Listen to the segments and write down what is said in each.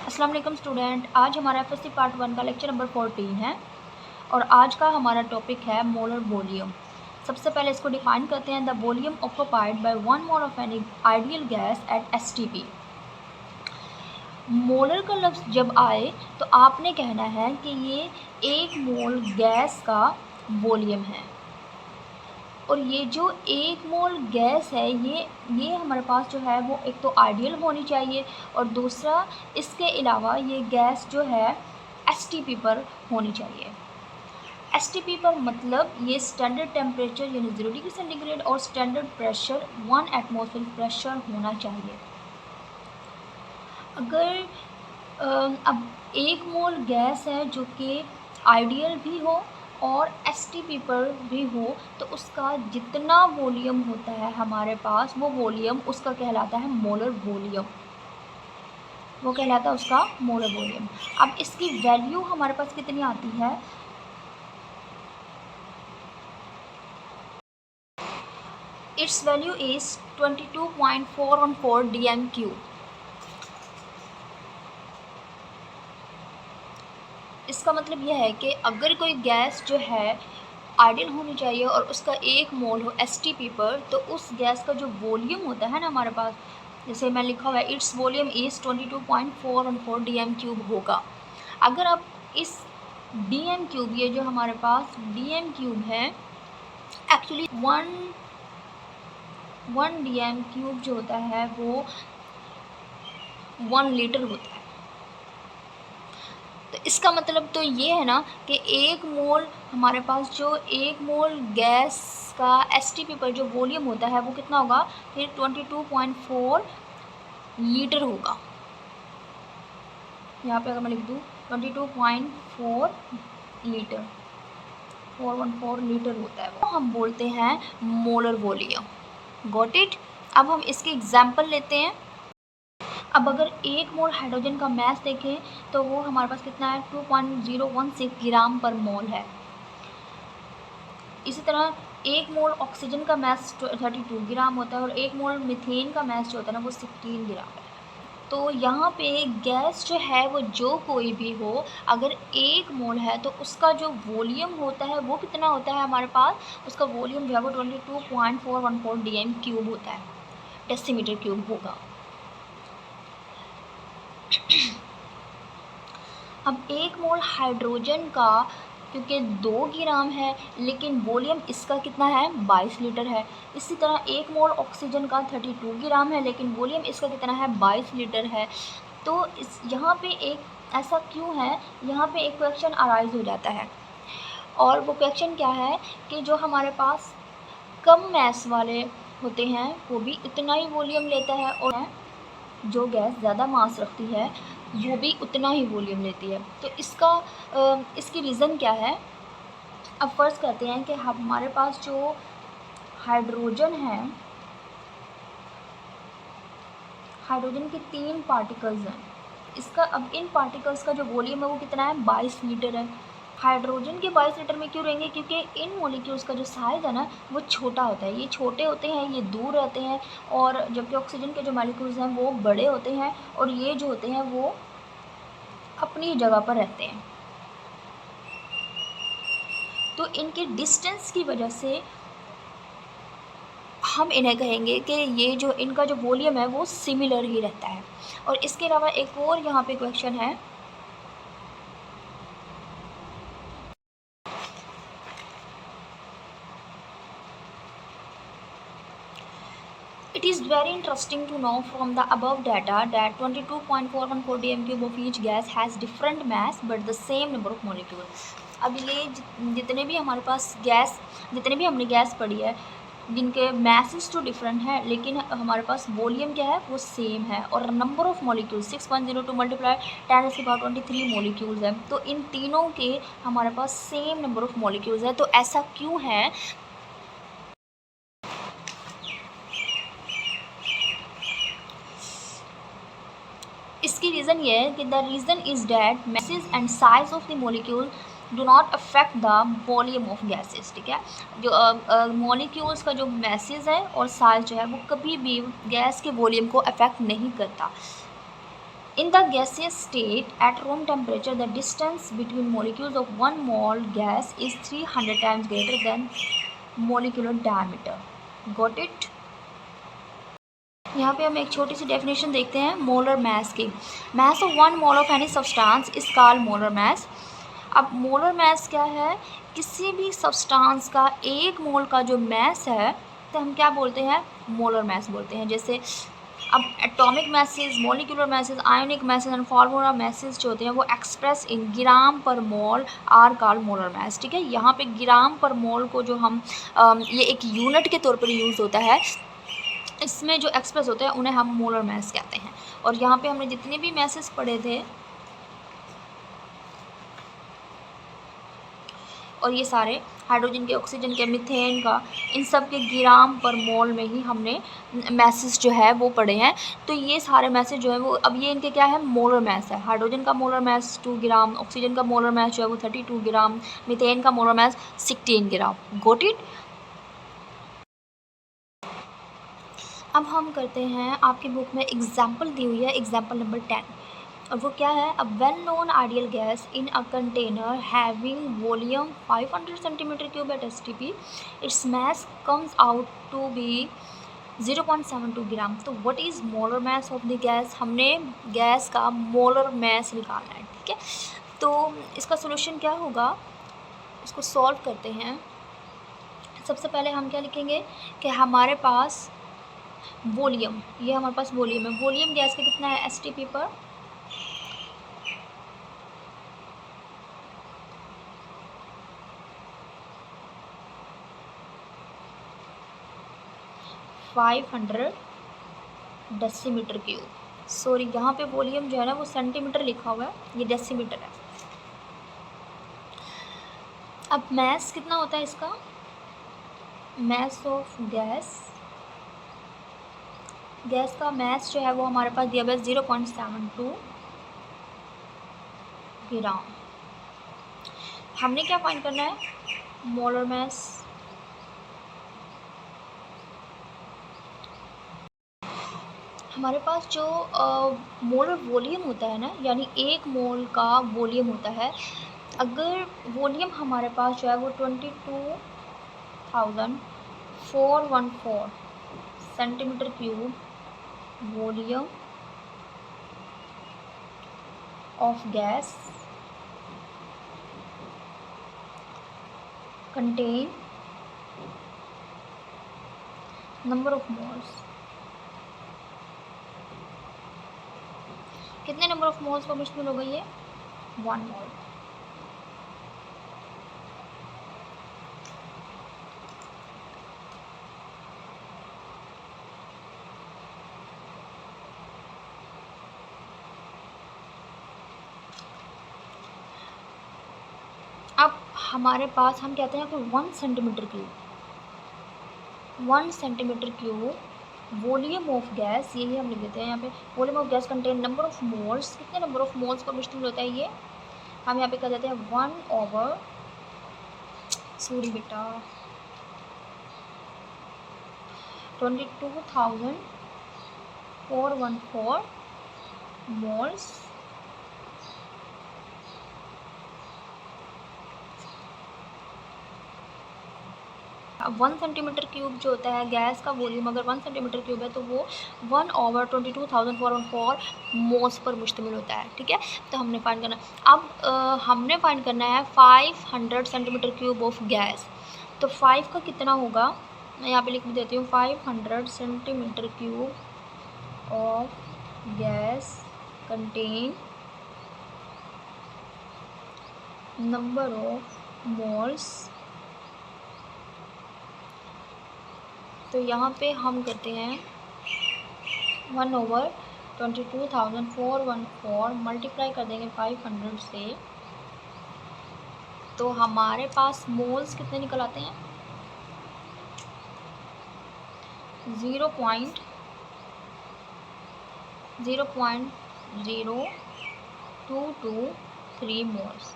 अस्सलाम वालेकुम स्टूडेंट। आज हमारा एफएससी पार्ट 1 का लेक्चर नंबर 14 है और आज का हमारा टॉपिक है मोलर वॉल्यूम। सबसे पहले इसको डिफाइन करते हैं। The volume occupied by 1 mole of any ideal gas at STP. Molar का लफ्ज़ जब आए तो आपने कहना है कि ये 1 मोल गैस का वॉल्यूम है और ये जो 1 मोल गैस है ये हमारे पास जो है वो एक तो आइडियल होनी चाहिए और दूसरा इसके अलावा ये गैस जो है एसटीपी पर होनी चाहिए। एसटीपी पर मतलब ये स्टैंडर्ड टेम्परेचर यानी 0 डिग्री सेंटीग्रेड और स्टैंडर्ड प्रेशर 1 एटमॉस्फेरिक प्रेशर होना चाहिए। अगर अब 1 मोल गैस है जो कि आइडियल भी हो और एसटीपी पर भी हो तो उसका जितना वॉल्यूम होता है हमारे पास वो वॉल्यूम उसका कहलाता है मोलर वॉल्यूम। वो कहलाता है उसका मोलर वॉल्यूम। अब इसकी वैल्यू हमारे पास कितनी आती है? It's value is 22.414 dm³। इसका मतलब यह है कि अगर कोई गैस जो है आइडियल होनी चाहिए और उसका 1 मोल हो एसटीपी पर तो उस गैस का जो वॉल्यूम होता है ना हमारे पास, जैसे मैं लिखा हुआ है इट्स वॉल्यूम इज़ 22.414 dm³ होगा। अगर आप इस dm³ ये जो हमारे पास dm³ है एक्चुअली 1 dm³ जो होता है वो 1 लीटर होता है। तो इसका मतलब तो ये है ना कि 1 मोल हमारे पास जो 1 मोल गैस का एसटीपी पर जो वॉल्यूम होता है वो कितना होगा? फिर 22.4 लीटर होगा। यहाँ पे अगर मैं लिख दूँ 22.4 लीटर, 414 लीटर होता है वो हम बोलते हैं मोलर वॉल्यूम। Got it? अब हम इसके एग्जाम्पल लेते हैं। अब अगर 1 मोल हाइड्रोजन का मास देखें तो वो हमारे पास कितना है? 2.016 ग्राम पर मोल है। इसी तरह 1 मोल ऑक्सीजन का मास 32 ग्राम होता है और 1 मोल मीथेन का मास जो होता है ना वो 16 ग्राम है। तो यहाँ पे गैस जो है वो जो कोई भी हो अगर 1 मोल है तो उसका जो वॉल्यूम होता है वो कितना होता है हमारे पास? उसका वॉल्यूम जो है वो 22.414 dm³ होता है, डेसीमीटर क्यूब होगा। अब 1 मोल हाइड्रोजन का क्योंकि 2 ग्राम है लेकिन वॉल्यूम इसका कितना है? 22 लीटर है। इसी तरह 1 मोल ऑक्सीजन का 32 ग्राम है लेकिन वॉल्यूम इसका कितना है? 22 लीटर है। तो इस यहाँ पे एक ऐसा क्यों है? यहाँ पे एक क्वेश्चन अराइज हो जाता है और वो क्वेश्चन क्या है कि जो हमारे पास कम मैस वाले होते हैं वो भी इतना ही वॉल्यूम लेता है और जो गैस ज़्यादा मास रखती है वो भी उतना ही वॉल्यूम लेती है। तो इसकी रीज़न क्या है? अब फ़र्ज़ करते हैं कि हमारे पास जो हाइड्रोजन है, हाइड्रोजन के 3 पार्टिकल्स हैं। इसका अब इन पार्टिकल्स का जो वॉल्यूम है वो कितना है? 22 लीटर है। हाइड्रोजन के 22 लीटर में क्यों रहेंगे? क्योंकि इन मॉलिक्यूल्स का जो साइज़ है ना वो छोटा होता है। ये छोटे होते हैं, ये दूर रहते हैं और जबकि ऑक्सीजन के जो मॉलिक्यूल्स हैं वो बड़े होते हैं और ये जो होते हैं वो अपनी जगह पर रहते हैं। तो इनके डिस्टेंस की वजह से हम इन्हें कहेंगे कि ये जो इनका जो वॉल्यूम है वो सिमिलर ही रहता है। और इसके अलावा एक और यहाँ पे क्वेश्चन है, it is very interesting to know from the above data that 22.414 dm³ of each gas has different mass but the same number of molecules। अब ये जितने भी हमारे पास गैस, जितने भी हमने गैस पढ़ी है जिनके मैसेस तो डिफरेंट है लेकिन हमारे पास वॉल्यूम क्या है? वो सेम है और नंबर ऑफ़ मॉलिक्यूल्स 6.02 × 10⁻23 मॉलिक्यूल्स है। तो इन तीनों के हमारे पास सेम नंबर ऑफ़ मॉलिक्यूल्स है। तो ऐसा क्यों है? इसकी रीज़न ये है कि the reason is that masses and size of the molecule do not affect the volume of gases. ठीक है, जो मॉलिक्यूल्स का जो मैसेज है और साइज जो है वो कभी भी गैस के वॉल्यूम को अफेक्ट नहीं करता। In the gaseous state at room temperature, the distance between molecules of 1 mole gas is 300 times greater than molecular diameter. Got it? यहाँ पे हम एक छोटी सी डेफिनेशन देखते हैं मोलर मास की. Mass of 1 mole of any substance is called molar mass. अब molar mass क्या है? किसी भी सब्सटेंस का 1 मोल का जो मास है तो हम क्या बोलते हैं? मोलर मास बोलते हैं. जैसे अब atomic message, molecular message, ionic message and formula message जो होते हैं वो एक्सप्रेस इन ग्राम पर मोल आर कॉल्ड मोलर मास. ठीक है, यहाँ पे ग्राम पर मोल को जो हम ये एक यूनिट के तौर पर यूज़ होता है, इसमें जो एक्सप्रेस होते हैं उन्हें हम मोलर मास कहते हैं. और यहाँ पे हमने जितने भी मैसेज पढ़े थे और ये सारे हाइड्रोजन के, ऑक्सीजन के, मीथेन का, इन सब के ग्राम पर मोल में ही हमने मैसेज जो है वो पढ़े हैं. तो ये सारे मैसेज जो है वो अब ये इनके क्या है? मोलर मास है. हाइड्रोजन का मोलर मास 2 ग्राम, ऑक्सीजन का मोलर मास जो है वो 32 ग्राम, मीथेन का molar mass 16 gram. Got it? अब हम करते हैं, आपकी बुक में एग्जाम्पल दी हुई है, एग्जाम्पल नंबर 10. और वो क्या है? A well known ideal gas in a container having volume 500 centimetre cube at STP, its mass comes out to be 0.72 gram. तो what is molar mass of the gas? हमने gas का molar mass निकालना है. ठीक है, तो इसका solution क्या होगा? इसको सॉल्व करते हैं. सबसे पहले हम क्या लिखेंगे कि हमारे पास वॉल्यूम, ये हमारे पास वॉल्यूम है. वॉल्यूम गैस का कितना है STP पर? 500 डेसीमीटर क्यूब. सॉरी, यहाँ पे वॉल्यूम जो है ना वो सेंटीमीटर लिखा हुआ है, ये डेसीमीटर है. अब मास कितना होता है इसका? मास ऑफ गैस, गैस का मास जो है वो हमारे पास दिया हुआ है 0.72 ग्राम. हमने क्या फाइंड करना है? Molar mass. हमारे पास जो मोलर वॉल्यूम होता है ना, यानी 1 मोल का वॉल्यूम होता है. अगर वॉल्यूम हमारे पास जो है वो 22,414 centimetre cube volume of gas contain number of moles. कितने नंबर ऑफ मोल्स पर मुश्तमिल हो गई है? 1 मोल. अब हमारे पास हम कहते हैं कि 1 centimetre cube, 1 centimetre cube volume of gas, यही हम लिख देते हैं यहाँ पे. Volume of gas contain number of moles, कितने नंबर ऑफ मोल्स पर मुश्तमिल होता है ये? हम यहाँ पे कर देते हैं 1/, सॉरी बेटा, 22,414 मोल्स अब 1 सेंटीमीटर क्यूब जो होता है गैस का वॉल्यूम, अगर 1 सेंटीमीटर क्यूब है तो वो 1/22,404 मोल्स पर मुश्तमिल होता है. ठीक है, तो हमने फाइंड करना. अब हमने फाइंड करना है 500 सेंटीमीटर क्यूब ऑफ गैस. तो 5 का कितना होगा? मैं यहाँ पे लिख भी देती हूँ. 500 centimetre cube of gas contain number of moles. तो यहाँ पे हम करते हैं 1/22,414 मल्टीप्लाई कर देंगे 500 से. तो हमारे पास मोल्स कितने निकल आते हैं? 0.0223 मोल्स.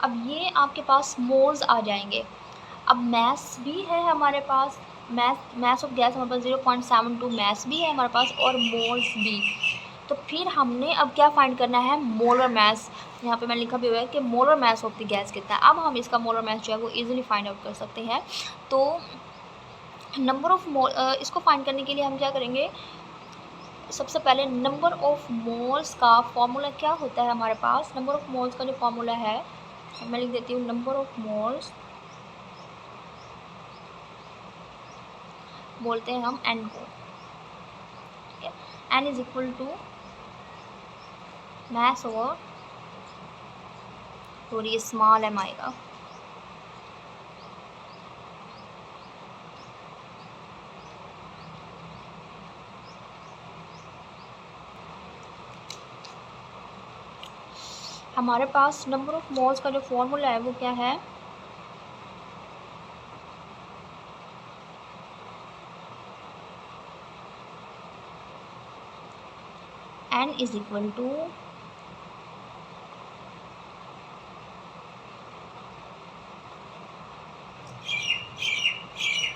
अब ये आपके पास मोल्स आ जाएंगे। अब मैस भी है हमारे पास, मैस ऑफ गैस हमारे पास 0.72 मैस भी है हमारे पास और मोल्स भी। तो फिर हमने अब क्या फाइंड करना है, मोलर मैस। यहाँ पे मैंने लिखा भी हुआ है कि molar mass of the gas कितना है। अब हम इसका मोलर मैस जो है वो इजीली फाइंड आउट कर सकते हैं। तो नंबर ऑफ मोल, इसको फाइंड करने के लिए हम क्या करेंगे, सबसे पहले नंबर ऑफ मोल्स का फॉर्मूला क्या होता है हमारे पास। नंबर ऑफ मोल्स का जो फॉर्मूला है मैं लिख देती हूँ, नंबर ऑफ मोल्स बोलते हैं हम एन को, ठीक है। N is equal to mass over, और ये स्मॉल एम आएगा। हमारे पास नंबर ऑफ मोल्स का जो फॉर्मूला है वो क्या है, n इज इक्वल टू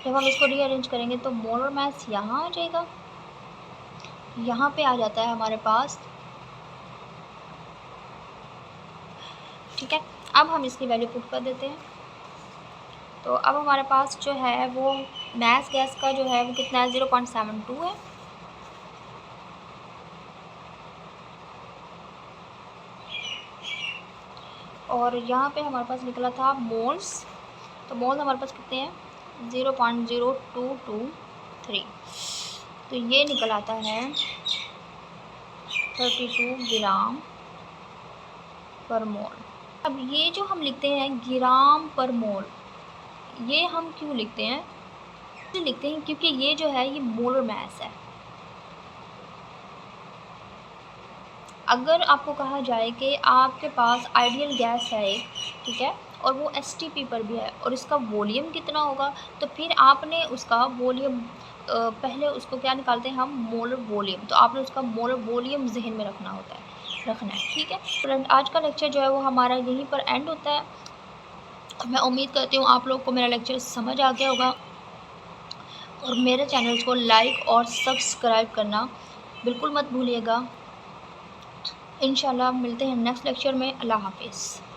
जब हम इसको रीअरेंज करेंगे तो मोलर मास यहाँ आ जाएगा, यहाँ पे आ जाता है हमारे पास, ठीक है। अब हम इसकी वैल्यू पुट कर देते हैं। तो अब हमारे पास जो है वो मैस गैस का जो है वो कितना है, 0.72 है। और यहाँ पे हमारे पास निकला था मोल्स, तो मोल्स हमारे पास कितने हैं, 0.0223। तो ये निकल आता है 32 ग्राम पर मोल। अब ये जो हम लिखते हैं ग्राम पर मोल, ये हम क्यों लिखते हैं, लिखते हैं क्योंकि ये जो है ये मोलर मैस है। अगर आपको कहा जाए कि आपके पास आइडियल गैस है एक, ठीक है, और वो एसटीपी पर भी है और इसका वॉल्यूम कितना होगा, तो फिर आपने उसका वॉल्यूम पहले उसको क्या निकालते हैं हम, मोलर वॉल्यूम। तो आपने उसका मोलर वॉल्यूम जहन में रखना है, ठीक है फ्रेंड। आज का लेक्चर जो है वो हमारा यहीं पर एंड होता है। मैं उम्मीद करती हूँ आप लोग को मेरा लेक्चर समझ आ गया होगा, और मेरे चैनल को लाइक और सब्सक्राइब करना बिल्कुल मत भूलिएगा। इंशाल्लाह मिलते हैं नेक्स्ट लेक्चर में। अल्लाह हाफिज़।